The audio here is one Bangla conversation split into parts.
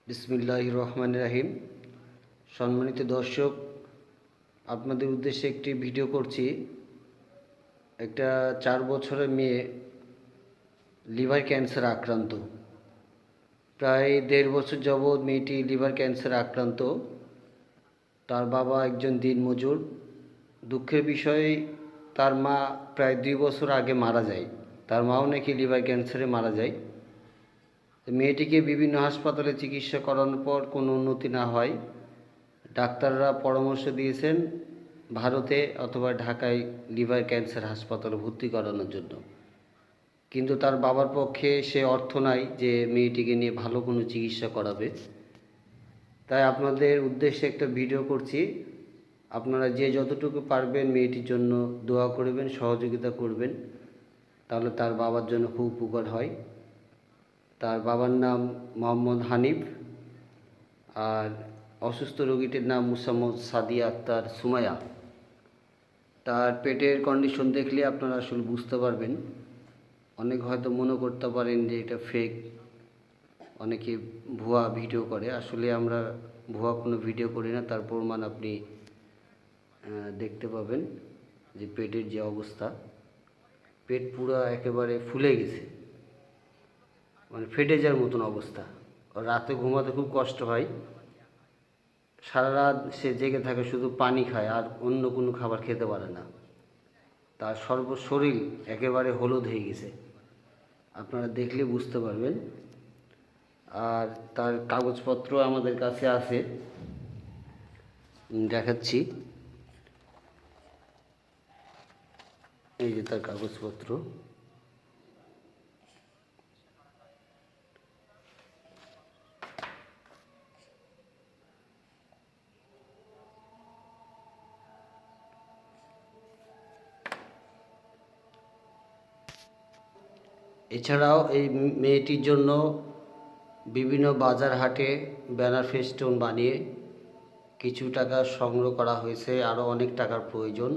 বিসমিল্লাহির রহমানির রহিম। সম্মানিত দর্শক, আপনাদের উদ্দেশ্যে একটি ভিডিও করছি। একটা 4 বছরের মেয়ে লিভার ক্যান্সার আক্রান্ত। প্রায় 1.5 বছর যাবৎ মেয়েটি লিভার ক্যান্সার আক্রান্ত। তার বাবা একজন দিনমজুর। দুঃখের বিষয়, তার মা প্রায় 2 বছর আগে মারা যায়। তার মাও নাকি লিভার ক্যান্সারে মারা যায়। মেয়েটিকে বিভিন্ন হাসপাতালে চিকিৎসা করানোর পর কোনো উন্নতি না হয় ডাক্তাররা পরামর্শ দিয়েছেন ভারতে অথবা ঢাকায় লিভার ক্যান্সার হাসপাতালে ভর্তি করানোর জন্য। কিন্তু তার বাবার পক্ষে সে অর্থ নাই যে মেয়েটিকে নিয়ে ভালো কোনো চিকিৎসা করাবে। তাই আপনাদের উদ্দেশ্যে একটা ভিডিও করছি। আপনারা যে যতটুকু পারবেন মেয়েটির জন্য দোয়া করবেন, সহযোগিতা করবেন, তাহলে তার বাবার জন্য খুব উপকার হয়। তার বাবার নাম মোহাম্মদ হানিফ, আর অসুস্থ রোগীটির নাম মুসাম্মদ সাদিয়া আক্তার সুমাইয়া। তার পেটের কন্ডিশন দেখলে আপনারা আসলে বুঝতে পারবেন। অনেক হয়তো মনে করতে পারেন যে এটা ফেক, অনেকে ভুয়া ভিডিও করে। আসলে আমরা ভুয়া কোনো ভিডিও করি না, তার প্রমাণ আপনি দেখতে পাবেন যে পেটের যে অবস্থা, পেট পুরো একেবারে ফুলে গেছে, মানে ফেটে যাওয়ার মতন অবস্থা। রাতে ঘুমাতে খুব কষ্ট হয়, সারা রাত সে জেগে থাকে, শুধু পানি খায় আর অন্য কোনো খাবার খেতে পারে না। তার শরীর একেবারে হলুদ হয়ে গেছে, আপনারা দেখলে বুঝতে পারবেন। আর তার কাগজপত্র আমাদের কাছে আছে, দেখাচ্ছি। এই যে তার কাগজপত্র। এছাড়াও এই মেয়েটির জন্য বিভিন্ন বাজার হাটে ব্যানার ফেস্টুন বানিয়ে কিছু টাকা সংগ্রহ করা হয়েছে। আরও অনেক টাকার প্রয়োজন।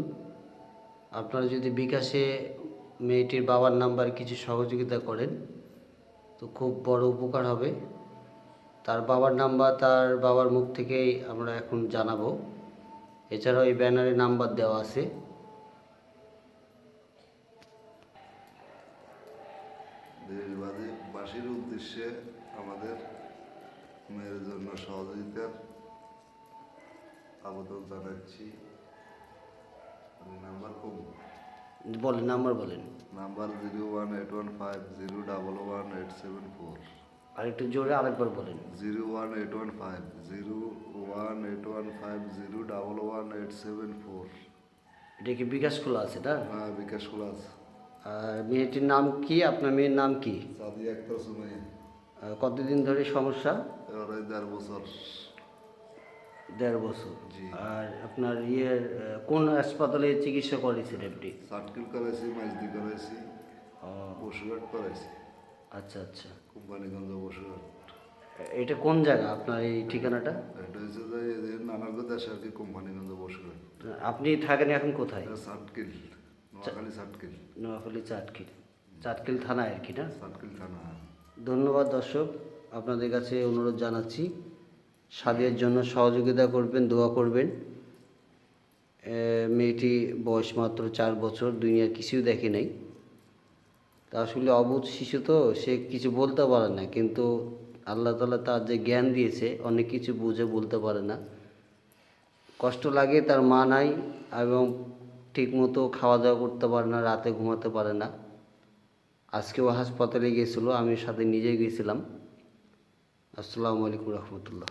আপনারা যদি বিকাশে মেয়েটির বাবার নাম্বারে কিছু সহযোগিতা করেন তো খুব বড় উপকার হবে। তার বাবার নাম্বার তার বাবার মুখ থেকেই আমরা এখন জানাবো। এছাড়াও এই ব্যানারে নাম্বার দেওয়া আছে। দেশবাসীর উদ্দেশ্যে আমাদের মেয়ের জন্য সহযোগিতার আবেদন জানাচ্ছি। নাম্বার বলেন, নাম্বার বলেন। নাম্বার 01815011874। আর একটু জোরে আরেকবার বলেন। 01815011874। এটা কি বিকাশ খোলা আছে না? হ্যাঁ, বিকাশ খোলা আছে। আর মেয়েটির নাম কি? আপনার মেয়ের নাম কি? সাদিয়া আক্তার সুমাইয়া। কতদিন ধরে সমস্যা? এবারে 1.5 বছর। 1.5 বছর। জি। আর আপনার কোন হাসপাতালে চিকিৎসা করেছেন আপনি? সাটকিল করাইছি, মাইজদি করাইছি, বসুরহাট করাইছি। আচ্ছা আচ্ছা। কোম্পানিগঞ্জ বসুরহাট। এটা কোন জায়গা আপনার এই ঠিকানাটা? এটা হচ্ছে যে নানার্গো দেশে আর কি, কোম্পানিগঞ্জ বসুরহাট। আপনি থাকেন এখন কোথায়? সাটকিল, নোয়াখালী সাটকিল। নোয়াখালী চাটখিল, চাটখিল থানায় আর কি না? সাটকিল থানা। ধন্যবাদ দর্শক, আপনাদের কাছে অনুরোধ জানাচ্ছি সাদিয়ার জন্য সহযোগিতা করবেন, দোয়া করবেন। মেয়েটি বয়স মাত্র 4 বছর, দুনিয়ার কিছুই দেখে নাই। তা আসলে অবুঝ শিশু তো, সে কিছু বলতে পারে না, কিন্তু আল্লাহ তাআলা তার যে জ্ঞান দিয়েছে অনেক কিছু বুঝে বলতে পারে না। কষ্ট লাগে, তার মা নাই এবং ঠিকমতো খাওয়া দাওয়া করতে পারে না, রাতে ঘুমাতে পারে না। আজকেও হাসপাতালে গিয়েছিল, আমি সাথে নিজে গিয়েছিলাম। আসসালামু আলাইকুম রহমতুল্লাহ।